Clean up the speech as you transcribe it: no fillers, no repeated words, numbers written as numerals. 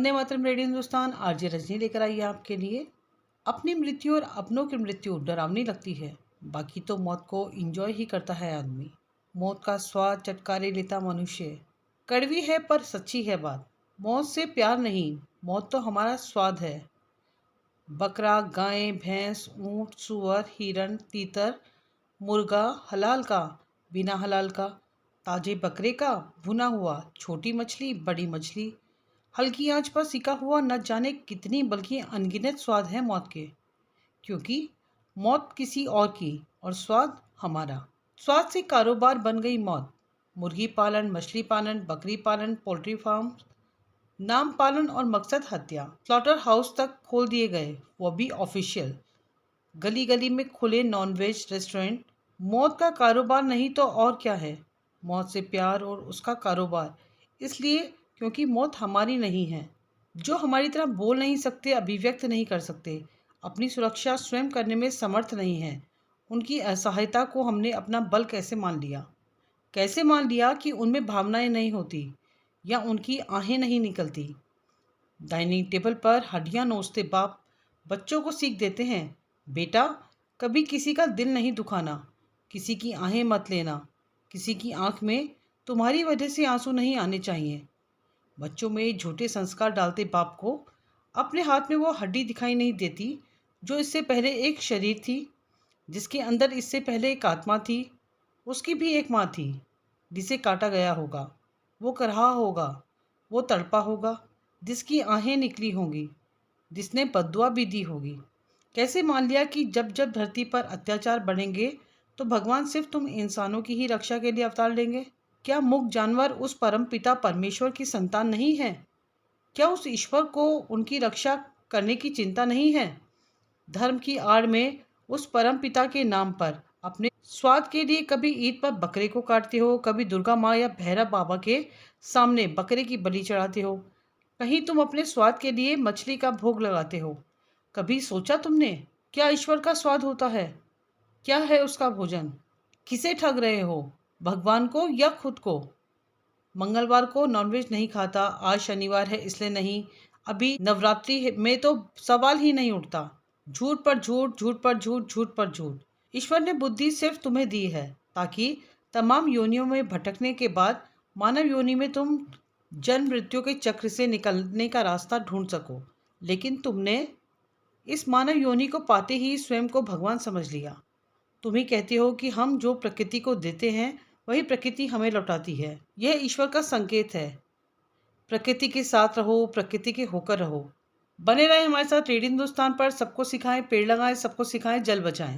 Vande Mataram radio Hindustan. RJ Rajni लेकर आई है आपके लिए। अपनी मृत्यु और अपनों की मृत्यु डरावनी लगती है, बाकी तो मौत को एंजॉय ही करता है आदमी। मौत का स्वाद चटकारे लेता मनुष्य। कड़वी है पर सच्ची है बात। मौत से प्यार नहीं, मौत तो हमारा स्वाद है। बकरा, गाय, भैंस, ऊंट, सुअर, हिरन, तीतर, मुर्गा हलाल का, बिना हलाल का, ताजे बकरे का, भुना हुआ, छोटी मछली, बड़ी मछली, हल्की आंच पर सिका हुआ, न जाने कितनी बल्कि अनगिनत स्वाद है मौत के। क्योंकि मौत किसी और की और स्वाद हमारा। स्वाद से कारोबार बन गई मौत। मुर्गी पालन, मछली पालन, बकरी पालन, पोल्ट्री फार्म, नाम पालन और मकसद हत्या। स्लॉटर हाउस तक खोल दिए गए, वो भी ऑफिशियल। गली गली में खुले नॉनवेज रेस्टोरेंट। मौत का कारोबार नहीं तो और क्या है। मौत से प्यार और उसका कारोबार इसलिए क्योंकि मौत हमारी नहीं है। जो हमारी तरह बोल नहीं सकते, अभिव्यक्त नहीं कर सकते, अपनी सुरक्षा स्वयं करने में समर्थ नहीं है, उनकी असहायता को हमने अपना बल कैसे मान लिया। कैसे मान लिया कि उनमें भावनाएं नहीं होती या उनकी आहें नहीं निकलती। डाइनिंग टेबल पर हड्डियां नोचते बाप बच्चों को सीख देते हैं, बेटा कभी किसी का दिल नहीं दुखाना, किसी की आहें मत लेना, किसी की आंख में तुम्हारी वजह से आंसू नहीं आने चाहिए। बच्चों में झूठे संस्कार डालते बाप को अपने हाथ में वो हड्डी दिखाई नहीं देती जो इससे पहले एक शरीर थी, जिसके अंदर इससे पहले एक आत्मा थी। उसकी भी एक माँ थी जिसे काटा गया होगा, वो करहा होगा, वो तड़पा होगा, जिसकी आहें निकली होंगी, जिसने बद्दुआ भी दी होगी। कैसे मान लिया कि जब जब धरती पर अत्याचार बढ़ेंगे तो भगवान सिर्फ तुम इंसानों की ही रक्षा के लिए अवतार लेंगे। क्या मुक्त जानवर उस परम पिता परमेश्वर की संतान नहीं है? क्या उस ईश्वर को उनकी रक्षा करने की चिंता नहीं है? धर्म की आड़ में उस परम पिता के नाम पर अपने स्वाद के लिए कभी ईद पर बकरे को काटते हो, कभी दुर्गा माँ या भैरव बाबा के सामने बकरे की बलि चढ़ाते हो, कहीं तुम अपने स्वाद के लिए मछली का भोग लगाते हो। कभी सोचा तुमने क्या ईश्वर का स्वाद होता है? क्या है उसका भोजन? किसे ठग रहे हो, भगवान को या खुद को? मंगलवार को नॉनवेज नहीं खाता, आज शनिवार है इसलिए नहीं, अभी नवरात्रि में तो सवाल ही नहीं उठता। झूठ पर झूठ, झूठ पर झूठ, झूठ पर झूठ। ईश्वर ने बुद्धि सिर्फ तुम्हें दी है ताकि तमाम योनियों में भटकने के बाद मानव योनि में तुम जन्म मृत्यु के चक्र से निकलने का रास्ता ढूंढ सको। लेकिन तुमने इस मानव योनि को पाते ही स्वयं को भगवान समझ लिया। तुम ही कहते हो कि हम जो प्रकृति को देते हैं वही प्रकृति हमें लौटाती है। यह ईश्वर का संकेत है। प्रकृति के साथ रहो, प्रकृति के होकर रहो। बने रहे हमारे साथ रेडियो हिंदुस्तान पर। सबको सिखाएं पेड़ लगाएं, सबको सिखाएं जल बचाएं।